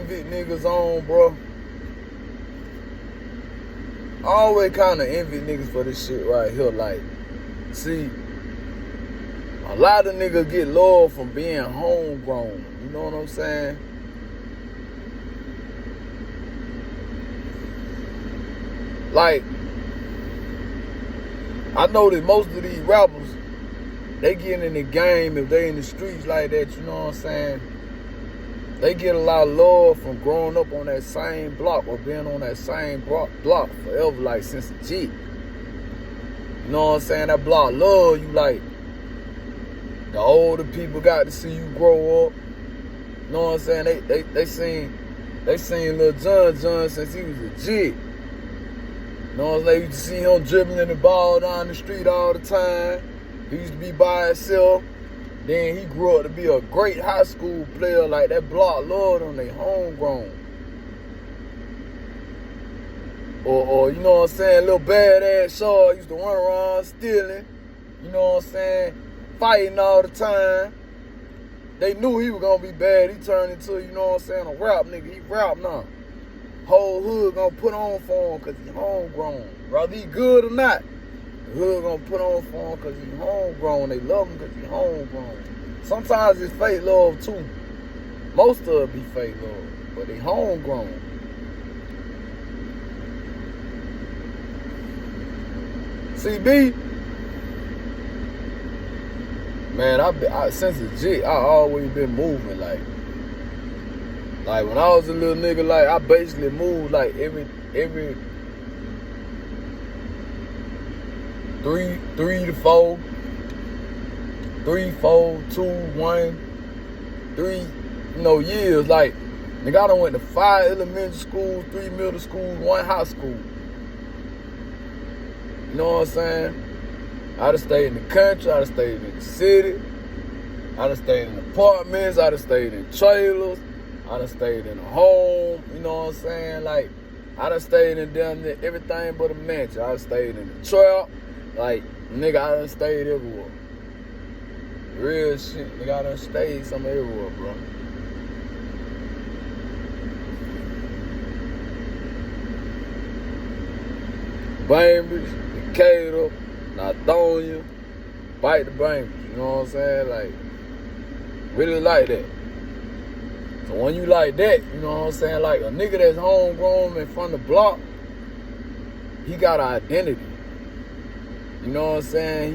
Envy niggas on, bro. I always kind of envy niggas for this shit right here. Like, see, a lot of niggas get loyal from being homegrown. You know what I'm saying? Like, I know that most of these rappers, they get in the game if they in the streets like that, you know what I'm saying? They get a lot of love from growing up on that same block or being on that same block forever, like since a G. You know what I'm saying? That block love you, like the older people got to see you grow up. You know what I'm saying? They seen Lil John since he was a G. You know what I'm saying? You used to see him dribbling the ball down the street all the time. He used to be by himself. Then he grew up to be a great high school player. Like, that block loved him, they homegrown. Or you know what I'm saying, little badass Shaw used to run around stealing, you know what I'm saying, fighting all the time. They knew he was gonna be bad. He turned into, you know what I'm saying, a rap nigga. He rap now. Whole hood gonna put on for him because he homegrown. Whether he good or not, the hood gonna put on for him because he homegrown. They love him because he homegrown. Sometimes it's fake love too. Most of it be fake love, but they homegrown. CB, man, I since a G, I always been moving like when I was a little nigga, like I basically moved like every 3 to 4, 3, 4, 2, 1, 3, years. Like, nigga, I done went to 5 elementary schools, 3 middle schools, 1 high school. You know what I'm saying? I done stayed in the country, I done stayed in the city, I done stayed in apartments, I done stayed in trailers, I done stayed in a home, you know what I'm saying? Like, I done stayed in damn near everything but a mansion. I done stayed in the trap. Like, nigga, I done stayed everywhere. Real shit, nigga, I done stayed some everywhere, bro. Bainbridge, Decatur, Lithonia, bite the Bainbridge, you know what I'm saying? Like, really like that. So when you like that, you know what I'm saying? Like, a nigga that's homegrown and from the block, he got an identity. You know what I'm saying?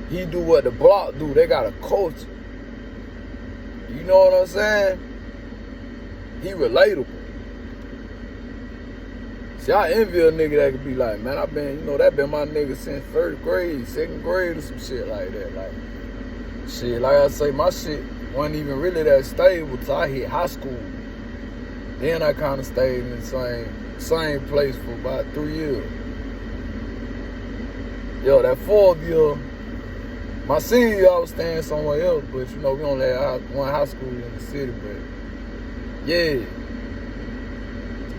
He do what the block do. They got a culture. You know what I'm saying? He relatable. See, I envy a nigga that could be like, man, that been my nigga since 3rd grade, 2nd grade or some shit like that. Like, shit, like I say, my shit wasn't even really that stable till I hit high school. Then I kind of stayed in the same place for about 3 years. Yo, that 4th year, my senior year I was staying somewhere else, but we only had 1 high school in the city, but yeah.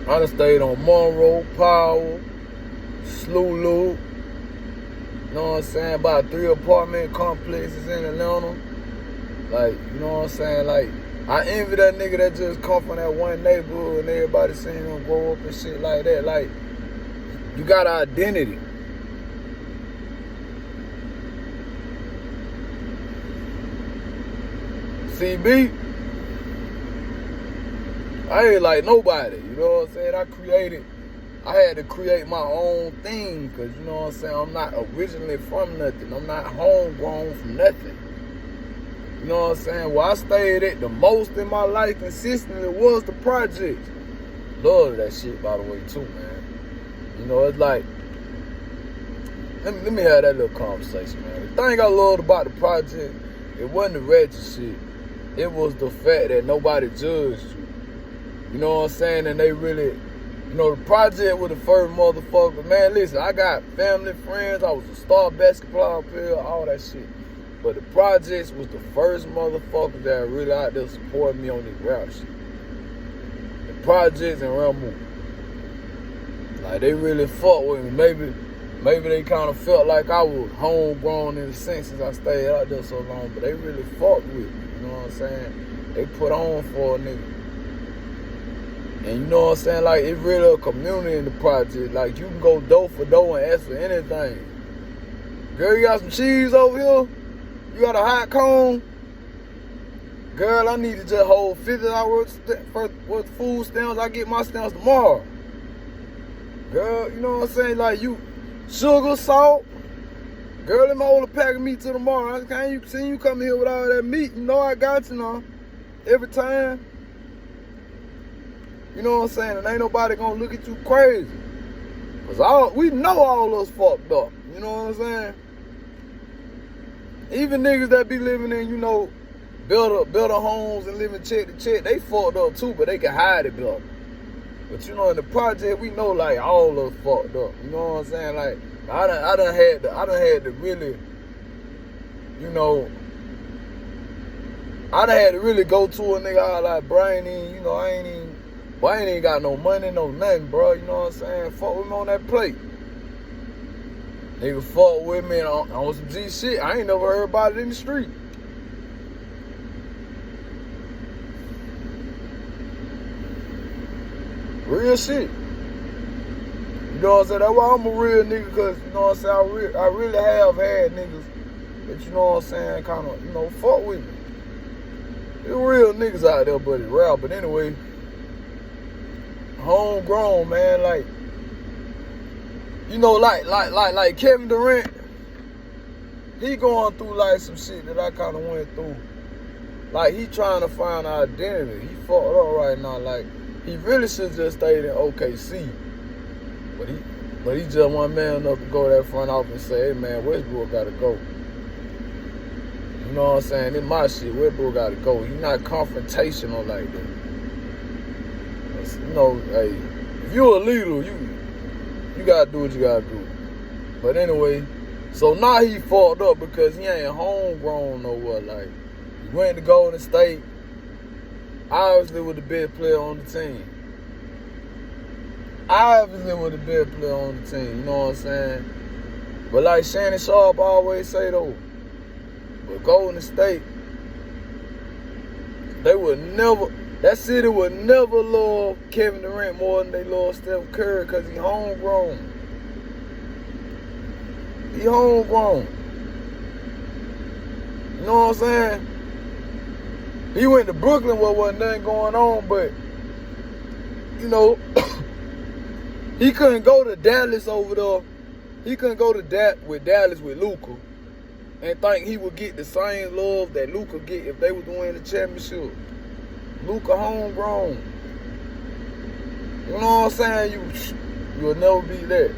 I done stayed on Monroe, Powell, Slulu, you know what I'm saying, about 3 apartment complexes in Atlanta. Like, you know what I'm saying, like, I envy that nigga that just come from that one neighborhood and everybody seeing him grow up and shit like that. Like, you got an identity. CB, I ain't like nobody, you know what I'm saying? I had to create my own thing, because, you know what I'm saying, I'm not originally from nothing. I'm not homegrown from nothing. You know what I'm saying? Where I stayed at the most in my life consistently was the projects. Love that shit, by the way, too, man. You know, it's like, let me have that little conversation, man. The thing I loved about the project, it wasn't the ratchet shit. It was the fact that nobody judged you. You know what I'm saying? And they really, the project was the first motherfucker. Man, listen, I got family, friends. I was a star basketball player, all that shit. But the projects was the first motherfucker that really out there supporting me on this rap shit. The projects and Ramu. Like, they really fucked with me. Maybe they kind of felt like I was homegrown in the sense since I stayed out there so long. But they really fucked with me. You know what I'm saying? They put on for a nigga. And you know what I'm saying? Like, it's really a community in the project. Like, you can go door for door and ask for anything. Girl, you got some cheese over here? You got a hot cone? Girl, I need to just hold $50 worth of food stamps. I get my stamps tomorrow. Girl, you know what I'm saying? Like, you, sugar, salt. Girl, let me hold a pack of meat till tomorrow. I can't you see you coming here with all that meat. You know I got you now. Every time. You know what I'm saying? And ain't nobody gonna look at you crazy. Cause we know all us fucked up. You know what I'm saying? Even niggas that be living in, you know, builder homes and living check to check, they fucked up too, but they can hide it better. But you know, in the project, we know like all of us fucked up. You know what I'm saying? Like I done had to really, you know, I done had to really go to a nigga out like, bro, I ain't even got no money, no nothing, bro. You know what I'm saying? Fuck with me on that plate. Nigga fuck with me on some G shit. I ain't never heard about it in the street. Real shit. You know what I'm saying? That's why I'm a real nigga, because, you know what I'm saying, I really have had niggas that, you know what I'm saying, kind of, you know, fuck with me. There's real niggas out there, but it's rare. But anyway, homegrown, man, like, you know, like Kevin Durant, he going through like some shit that I kind of went through. Like, he trying to find an identity. He fucked up right now. Like, he really should just stayed in OKC. But he just one man enough to go to that front office and say, hey man, Westbrook gotta go. You know what I'm saying? In my shit, Westbrook gotta go. He not confrontational like that. You know, hey, if you a leader, you gotta do what you gotta do. But anyway, so now he fucked up because he ain't homegrown or what. Like, he went to Golden State, obviously was the best player on the team. Obviously was the best player on the team, you know what I'm saying? But like Shannon Sharp always say though, but Golden State, that city would never love Kevin Durant more than they love Steph Curry, because he homegrown. He homegrown. You know what I'm saying? He went to Brooklyn where wasn't nothing going on, but, you know, he couldn't go to Dallas over there. He couldn't go to Dallas with Luka and think he would get the same love that Luka get if they were to win the championship. Luka homegrown. You know what I'm saying? You'll never be that.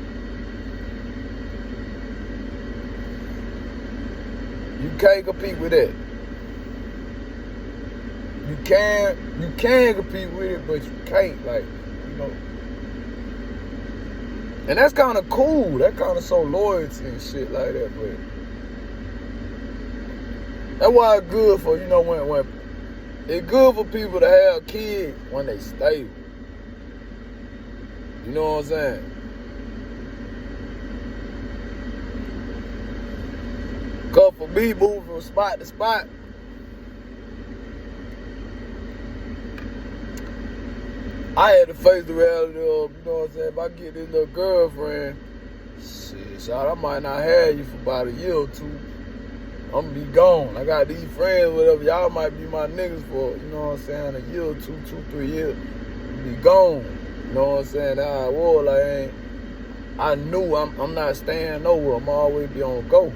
You can't compete with that. You can compete with it, but you can't, like, you know. And that's kind of cool. That kind of show loyalty and shit like that, but that's why it's good for, you know, when it's good for people to have kids when they stable. You know what I'm saying? Cause for me, moving from spot to spot, I had to face the reality of, you know what I'm saying, if I get this little girlfriend, shit, I might not have you for about a year or two. I'm gonna be gone. I got these friends, whatever. Y'all might be my niggas for, you know what I'm saying, a year or two, 3 years. Be gone. You know what I'm saying? I was like, I knew I'm not staying nowhere. I'm always be on go.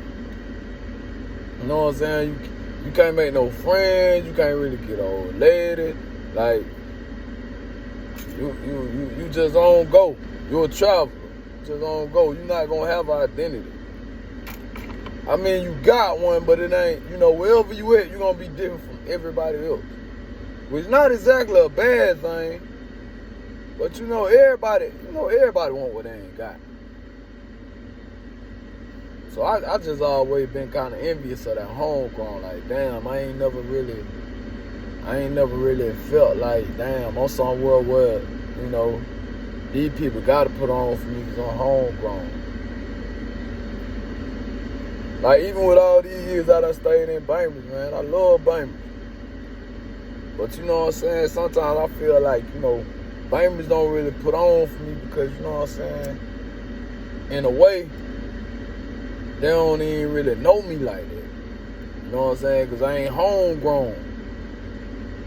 You know what I'm saying? You can't make no friends. You can't really get old lady. Like, you just on go. You're a traveler. Just on go. You're not gonna have an identity. I mean, you got one, but it ain't, you know, wherever you at, you're gonna be different from everybody else. Which is not exactly a bad thing, but you know, everybody want what they ain't got. So I just always been kind of envious of that homegrown. Like, damn, I ain't never really felt like, damn, I'm somewhere where, you know, these people gotta put on for me because I'm homegrown. Like, even with all these years that I stayed in Bainbridge, man, I love Bainbridge. But you know what I'm saying? Sometimes I feel like, you know, famous don't really put on for me because, you know what I'm saying, in a way, they don't even really know me like that. You know what I'm saying? Because I ain't homegrown.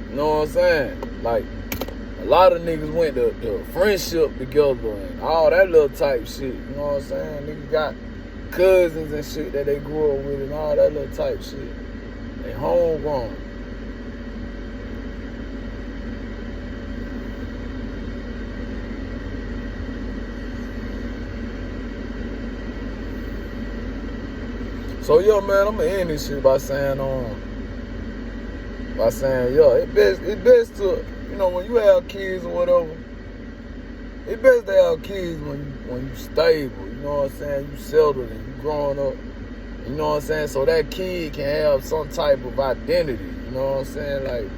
You know what I'm saying? Like, a lot of niggas went to friendship together and all that little type shit. You know what I'm saying? Niggas got cousins and shit that they grew up with and all that little type shit. They homegrown. So yeah, man, I'm gonna end this shit by saying, yeah, it best to, you know, when you have kids or whatever, it best to have kids when you stable, you know what I'm saying, you settled and you growing up, you know what I'm saying, so that kid can have some type of identity, you know what I'm saying, like,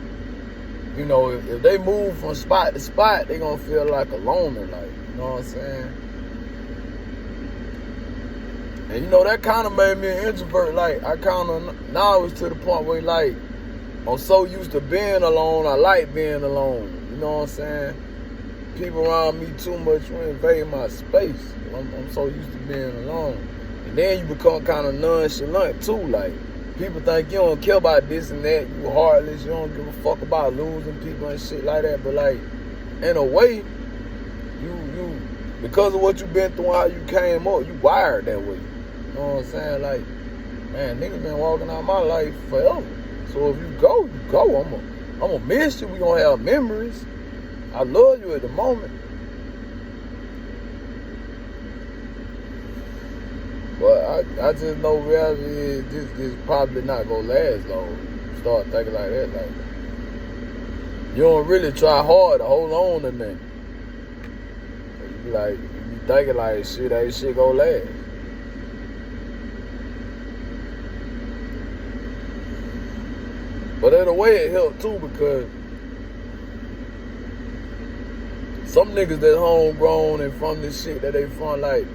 you know, if they move from spot to spot, they gonna feel like a loner, like, you know what I'm saying. And you know, that kind of made me an introvert. Like, I kind of, now it's to the point where, like, I'm so used to being alone, I like being alone. You know what I'm saying? People around me too much, you invade my space. I'm so used to being alone. And then you become kind of nonchalant too. Like, people think you don't care about this and that, you heartless, you don't give a fuck about losing people and shit like that. But, like, in a way, you because of what you've been through, how you came up, you wired that way. You know what I'm saying? Like, man, niggas been walking out my life forever. So if you go, you go. I'm gonna miss you. We gonna have memories. I love you at the moment. But I just know reality is this probably not gonna last long. Start thinking like that. Like, you don't really try hard to hold on to nothing. You be like, you be thinking like, shit, ain't shit gonna last. But in a way, it helped too because some niggas that homegrown and from this shit that they from, like,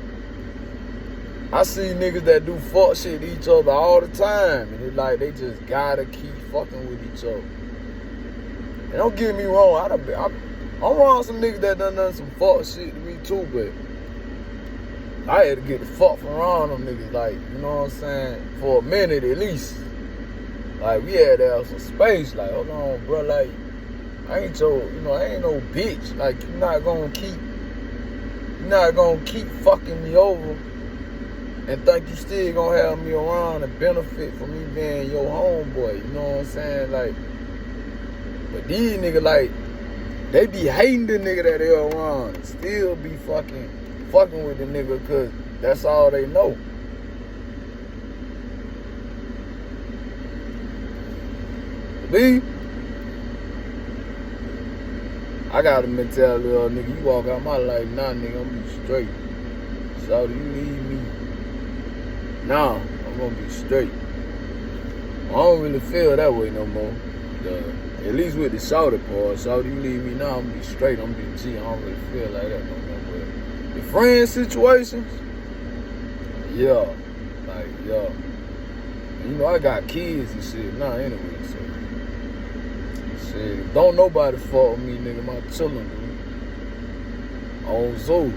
I see niggas that do fuck shit to each other all the time, and it's like they just gotta keep fucking with each other. And don't get me wrong, I'm around some niggas that done some fuck shit to me too, but I had to get the fuck from around them niggas, like, you know what I'm saying, for a minute at least. Like, we had to have some space. Like, hold on, bro. Like, I ain't no bitch. Like, you're not gonna keep fucking me over and think you still gonna have me around and benefit from me being your homeboy. You know what I'm saying? Like, but these niggas, like, they be hating the nigga that they around and still be fucking with the nigga because that's all they know. Me, I got a mentality of, nigga, you walk out my life, nah, nigga, I'm gonna be straight. So you leave me, nah, I'm gonna be straight. I don't really feel that way no more. At least with the shouty part, shouty, you leave me now, I'm gonna be straight, I'm gonna be G. I don't really feel like that no more. But the friend situations, yeah, like, yeah. You know, I got kids and shit now anyway, so. Shit, don't nobody fault me, nigga. My children, dude. On Zeus.